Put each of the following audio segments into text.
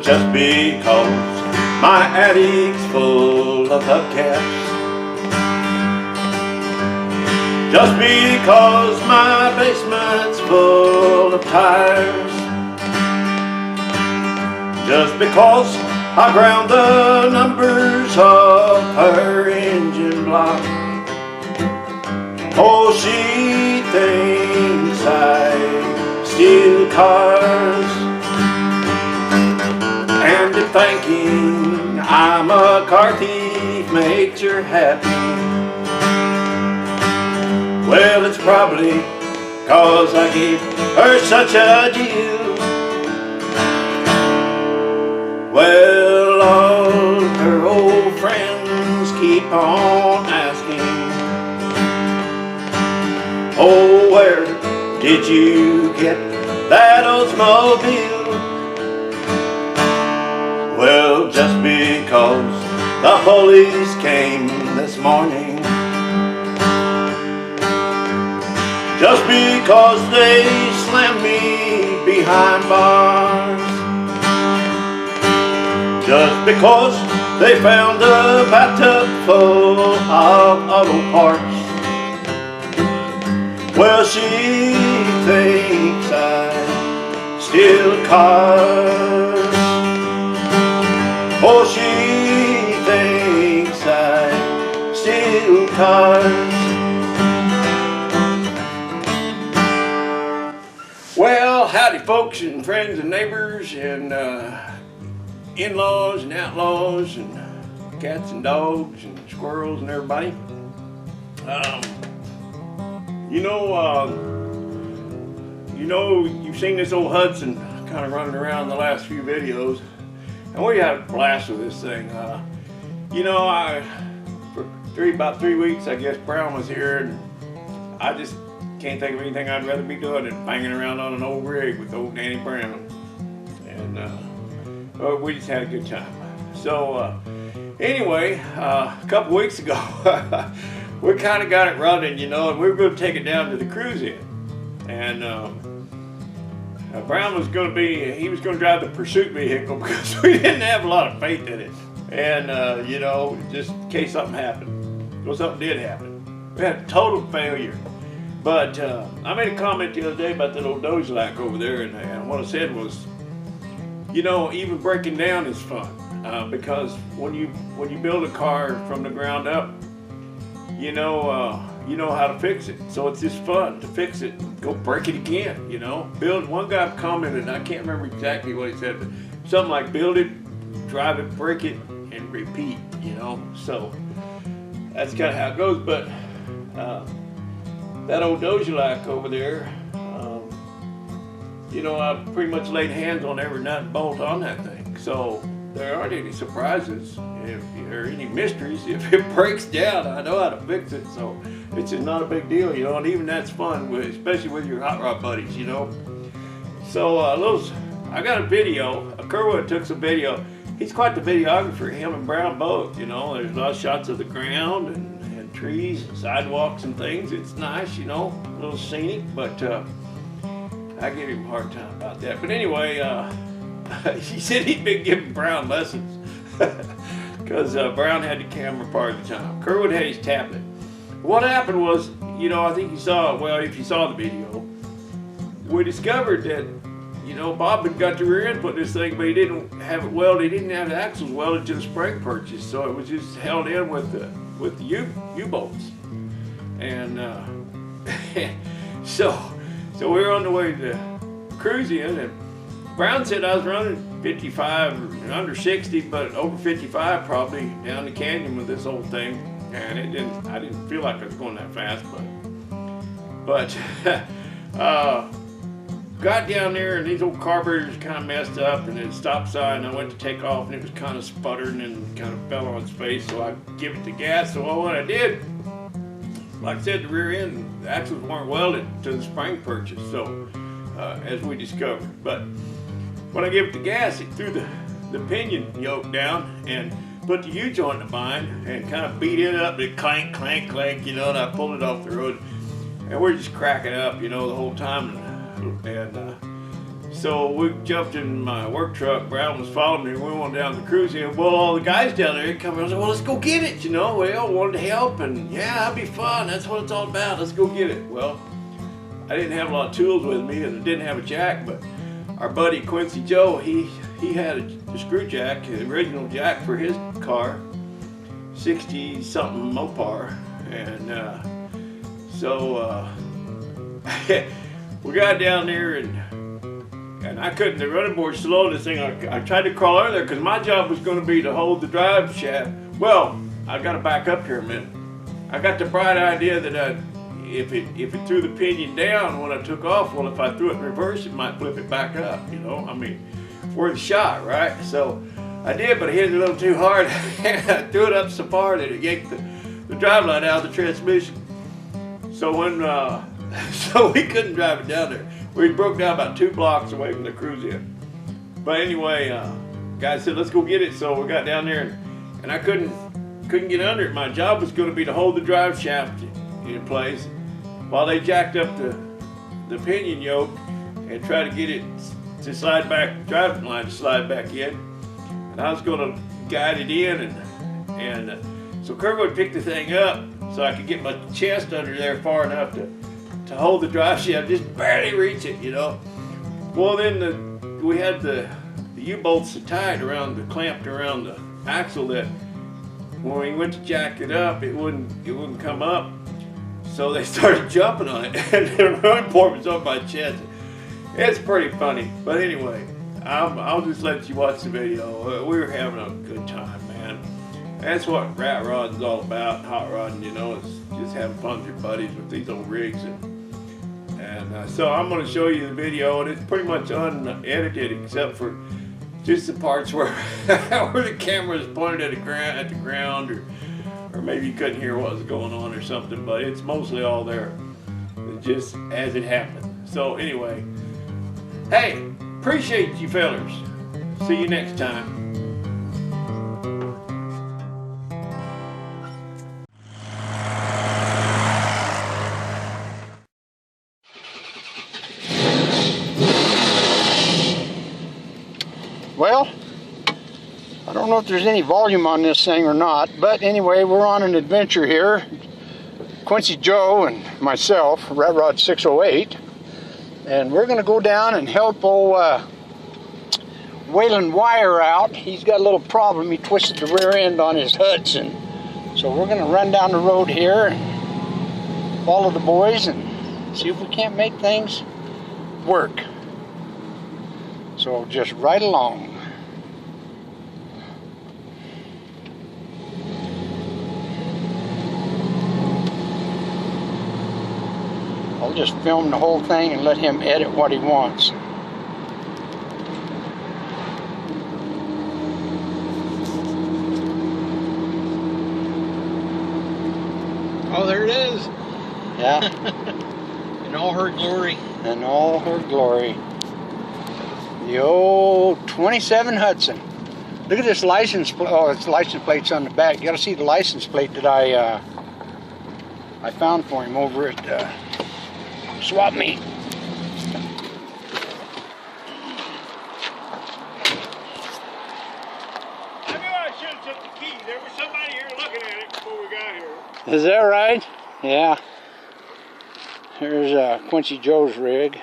just because my attic's full of hubcaps, just because my basement's full of tires, just because I ground the numbers of her engine block. Oh, she thinks I steal cars, and if thinking I'm a car thief makes her happy, well, it's probably 'cause I gave her such a deal. Well, all her old friends keep on asking, oh, where did you get that Oldsmobile? Well, just because the police came this morning, just because they slammed me behind bars, just because they found a bathtub full of auto parts, well, she thinks I steal cars. Oh, she thinks I steal cars. Well, howdy folks and friends and neighbors and in-laws and outlaws and cats and dogs and squirrels and everybody. You've seen this old Hudson kind of running around the last few videos, and we had a blast with this thing. For about 3 weeks, I guess, Brown was here, and I just can't think of anything I'd rather be doing than banging around on an old rig with old Danny Brown. And we just had a good time. So anyway, a couple weeks ago, we kind of got it running, and we were going to take it down to the cruise in. And Brown was going to drive the pursuit vehicle because we didn't have a lot of faith in it. And, just in case something happened. Well, something did happen. We had a total failure. But I made a comment the other day about that old Dojelac over there, and what I said was, even breaking down is fun. Because when you build a car from the ground up, you know how to fix it. So it's just fun to fix it, go break it again, Build, one guy commented, I can't remember exactly what he said, but something like build it, drive it, break it, and repeat, So that's kind of how it goes. But that old Dojelac over there, I pretty much laid hands on every nut and bolt on that thing. So there aren't any surprises or any mysteries. If it breaks down, I know how to fix it. So it's not a big deal, and even that's fun, especially with your hot rod buddies, So I got a video. Kerwood took some video. He's quite the videographer, him and Brown both, There's a lot of shots of the ground and trees and sidewalks and things. It's nice, a little scenic, but I give him a hard time about that. But anyway, he said he'd been giving Brown lessons because Brown had the camera part of the time. Kerwood had his tablet. What happened was, I think if you saw the video, we discovered that, Bob had got the rear end put in this thing, but he didn't have it welded. He didn't have the axles welded to the spring purchase, so it was just held in with the U-bolts. And so we were on the way to cruise in, and Brown said I was running 55, under 60, but over 55 probably down the canyon with this old thing. And I didn't feel like I was going that fast, but got down there, and these old carburetors kind of messed up, and the stop sign, I went to take off, and it was kind of sputtering and kind of fell on its face, so I give it the gas. So what I did, like I said, the rear end, the axles weren't welded to the spring purchase, so as we discovered. But when I gave it the gas, it threw the pinion yoke down and put the U-joint in the bind and kind of beat it up, and clank, clank, clank, and I pulled it off the road. And we're just cracking up, the whole time. And So we jumped in my work truck. Brown was following me. We went down the cruise in. Well, all the guys down there come. I was like, well, let's go get it. You know, we all wanted to help, and yeah, that'd be fun. That's what it's all about. Let's go get it. Well, I didn't have a lot of tools with me, and I didn't have a jack. But our buddy Quincy Joe, he had a screw jack, the original jack for his car, 60-something Mopar, and so we got down there and I couldn't, the running board slowed this thing. I tried to crawl under there because my job was going to be to hold the drive shaft. Well, I got to back up here a minute. I got the bright idea that if it threw the pinion down when I took off, well, if I threw it in reverse, it might flip it back up, you know? I mean, worth a shot, right? So I did, but I hit it a little too hard. I threw it up so far that it yanked the drive line out of the transmission. So when, so we couldn't drive it down there. We broke down about 2 blocks away from the cruise in. But anyway, guys said, let's go get it. So we got down there and I couldn't get under it. My job was going to be to hold the drive shaft in place while they jacked up the pinion yoke and try to get it to slide back, driving line to slide back in. And I was going to guide it in and so Kerwood picked the thing up so I could get my chest under there far enough to hold the drive shaft, just barely reach it, you know. Well, then we had the U-bolts tied around, clamped around the axle that when we went to jack it up, it wouldn't come up. So they started jumping on it, and the running board was on my chest. It's pretty funny, but anyway, I'll just let you watch the video. We were having a good time, man. That's what rat rodding is all about, hot rodding, you know. It's just having fun with your buddies with these old rigs. And so I'm going to show you the video, and it's pretty much unedited except for just the parts where where the camera is pointed at the ground, or maybe you couldn't hear what was going on or something. But it's mostly all there, just as it happened. So anyway, hey, appreciate you fellers. See you next time. Well, I don't know if there's any volume on this thing or not, but anyway, we're on an adventure here. Quincy Joe and myself, Rat Rod 608, and we're going to go down and help old Waylon Wire out. He's got a little problem. He twisted the rear end on his Hudson. So we're going to run down the road here and follow the boys and see if we can't make things work. So just right along. I'll just film the whole thing and let him edit what he wants. Oh, there it is. Yeah. In all her glory. In all her glory. The old 27 Hudson. Look at this license plate. Oh, it's license plates on the back. You got to see the license plate that I found for him over at Swap Meet. I knew I should have took the key. There was somebody here looking at it before we got here. Is that right? Yeah. Here's Quincy Joe's rig.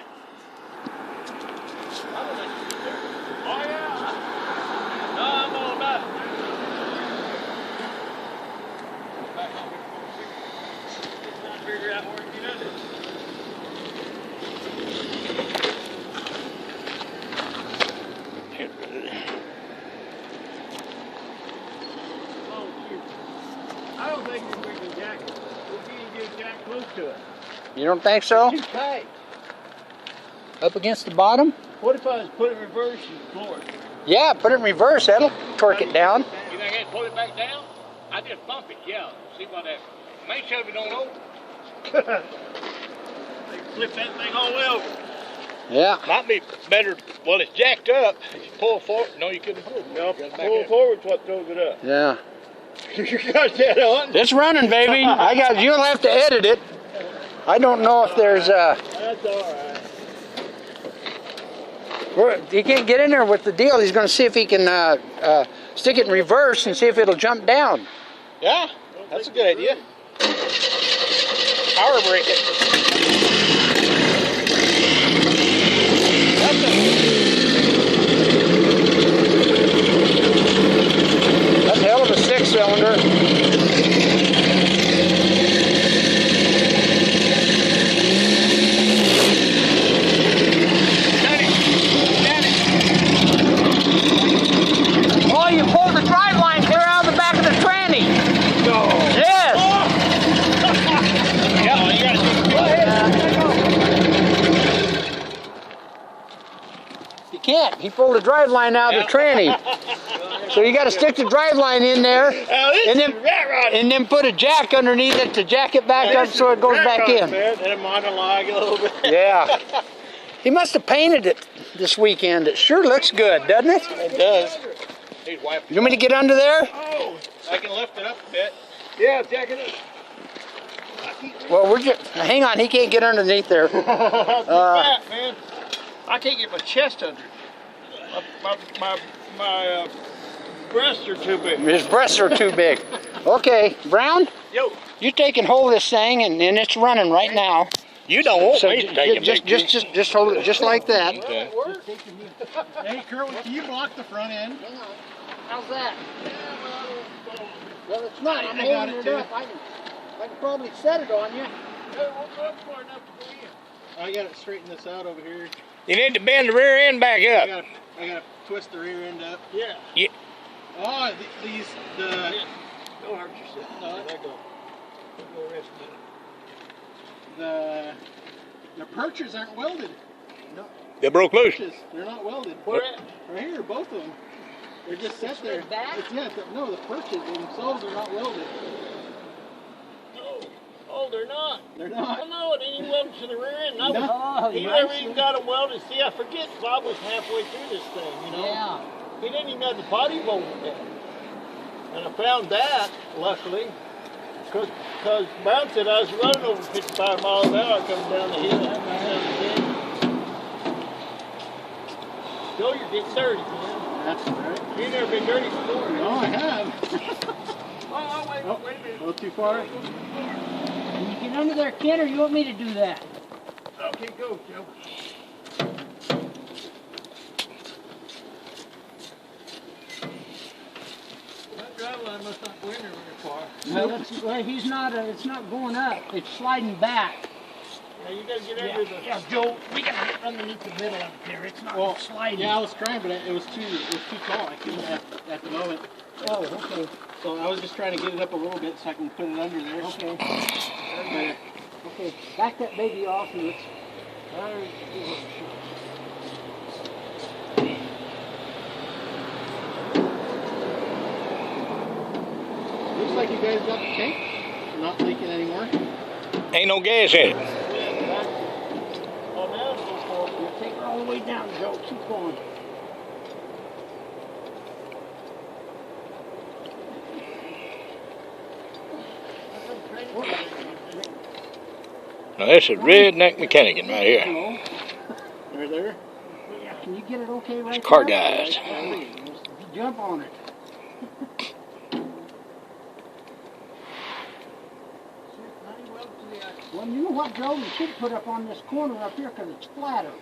I don't think we can jack it. We can't get jack close to it. You don't think so? It's too tight. Up against the bottom? What if I was put it in reverse and floor it? Yeah, put it in reverse. That'll torque it down. You think I can pull it back down? I just bump it, yeah. See what happens. Make sure it don't open. They flip that thing all the way over. Yeah. Might be better. Well, it's jacked up. If you pull forward, no, you couldn't pull it. No, pull forward's what throws it up. Yeah. You got that on? It's running, baby. You'll have to edit it. I don't know if there's That's all right. He can't get in there with the deal. He's going to see if he can stick it in reverse and see if it'll jump down. Yeah, that's a good idea. Power break it. That's a hell of a 6-cylinder. Oh, you pulled the drive line clear out of the back of the tranny. No. Yes. Yeah, you gotta take a You can't. He pulled the drive line out of the tranny. So you got to stick the drive line in there, and then put a jack underneath it to jack it back up so it goes back in. And a monologue a little bit. Yeah. He must have painted it this weekend. It sure looks good, doesn't it? It does. He's wiping. You want me to get under there? Oh, I can lift it up a bit. Yeah, jack it up. Well, we're just, hang on, he can't get underneath there. Fat, man. I can't get my chest under. My breasts are too big. His breasts are too big. Okay, Brown, Yo, you take and hold this thing, and it's running right now. you don't want So me to take it. just hold it just like that. Okay. Hey, Kerwin, can you block the front end? How's that? Well, it's not. I'm I got holding it it too. up. I can probably set it on you. I gotta straighten this out over here. You need to bend the rear end back I up. gotta twist the rear end up. Yeah. Oh, these Don't hurt yourself. No, There go. Go rest it. the perches aren't welded. They broke loose. They're not welded. Where at? Right here, both of them. They're just set there. back? No, the perches themselves are not welded. No. Oh, they're not. They're not. Well, no, it ain't even welded to the rear end. No. Oh, He never even got them welded. See, I forget Bob was halfway through this thing, you know? Yeah. He didn't even have the body bolted down. And I found that, luckily, because Brown said I was running over 55 miles an hour coming down the hill. Joe, you're getting dirty, man. That's right. You've never been dirty before. No, I have. Wait a minute. Go too far. Can you get under there, Ken, or you want me to do that? Okay, go, Joe. That drive line must not go in there very far. Well, he's not. It's not going up. It's sliding back. Yeah, you gotta get under the... Yeah, Joe, we gotta get underneath the middle up there. It's not sliding. Yeah, I was trying, but it was too tall. I couldn't at the moment. Oh, okay. So I was just trying to get it up a little bit so I can put it under there. Okay. But, Okay. Back that baby off and let's. looks like you guys got the tank not leaking anymore. Ain't no gas in it. We'll take her all the way down, Joe. Keep going. Now this is redneck mechanicing right here. Right there. Can you get it okay right Car there? guys. Jump on it. Well, you know what, Joe? You should put up on this corner up here because it's flatter.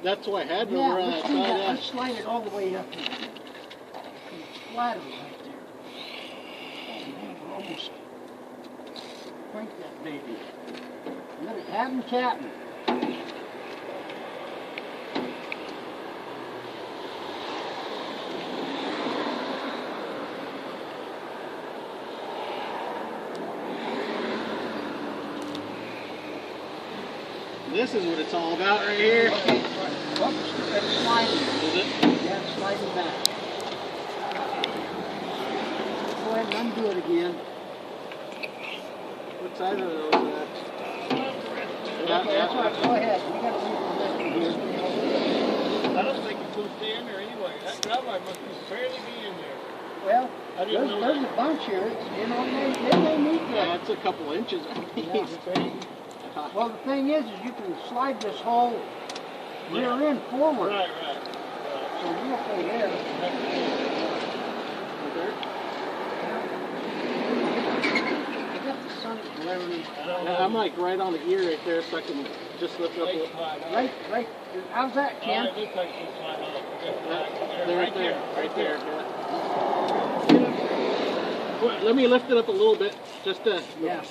That's why I had to Yeah, over on let's that do side. that. Yeah. Let's slide it all the way up here. It's flatter right there. Oh, man, we're almost crank that baby. Let it have and captain. This is what it's all about right here. Okay, oh, it's sliding. Is it? Yeah, it's sliding back. Go ahead and undo it again. What side of those? Okay, that's right. Go ahead. We got to leave the list here. I don't think it's supposed to stay in there anyway. That drive line must barely be in there. Well, I didn't know there's a bunch here. It's, you know, they may need Yeah, that. it's a couple inches. Yeah. Well, the thing is you can slide this whole rear end forward. Right. So you're okay there. I got the sun glaring. I'm like right on the ear right there, so I can just lift it up a little. Right. How's that, Ken? Right there. Let me lift it up a little bit, just to. Yeah.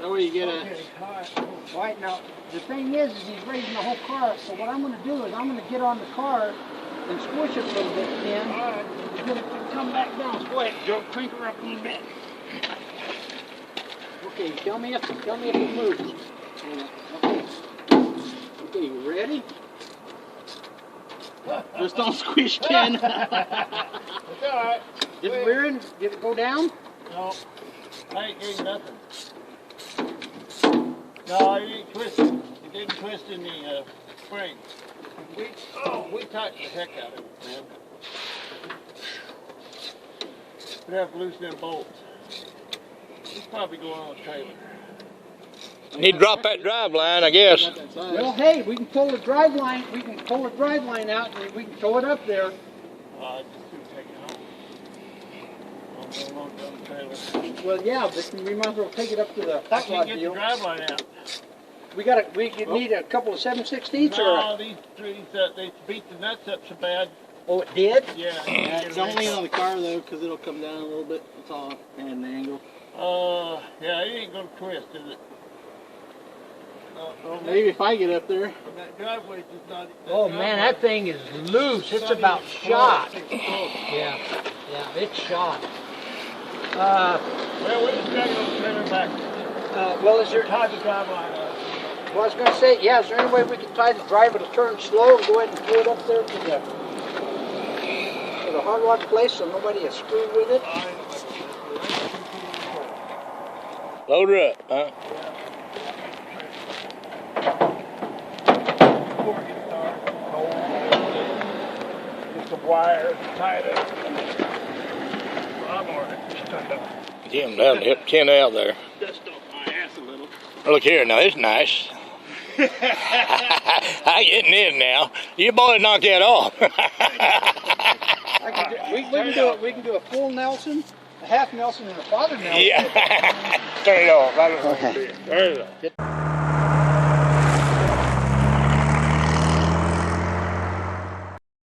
That way you get a. Okay, all right. Right, now, the thing is he's raising the whole car, so what I'm going to do is I'm going to get on the car and squish it a little bit, Ken. All right. Get it to come back down. Go ahead, Joe. Crank her up a little bit. Okay, tell me if it moves. Okay, you ready? Just don't squish, Ken. It's all right. Did it rearing? Did it go down? No, I ain't getting nothing. No, it ain't twisting. It didn't twist in the spring. We tightened the heck out of it, man. We have to loosen them bolts. It's probably going on a trailer. Need to drop that drive line, I guess. Well, hey, we can pull the drive line. We can pull the drive line out and we can throw it up there. Just to take it home. I'm going on the trailer. Well, yeah, but we might as well take it up to the I hot can't rod get the deal. drive line out. We need a couple of 7/16 or. No, these they beat the nuts up so bad. Oh, it did? Yeah. Don't lean on the car though, because it'll come down a little bit. It's all at an angle. Yeah, it ain't gonna twist, is it? Maybe if I get up there. That driveway's just not. Oh man, that thing is loose. It's about shot. Yeah, it's shot. Well, we just got to go trailer back. Well, is there? Tie the drive line up. Well, I was going to say, yeah. Is there any way we could tie the driver to turn slow and go ahead and pull it up there to the hot rod place so nobody is screwed with it? Load her up, huh? Get the wires tied up. I'm already. Get him down, hit Ken out there. Dust off my ass a little. Look here, now this is nice. I getting in now. You boy knocked that off. We can do a full Nelson, a half Nelson, and a father Nelson. Yeah. Turn it off. Okay. There you go.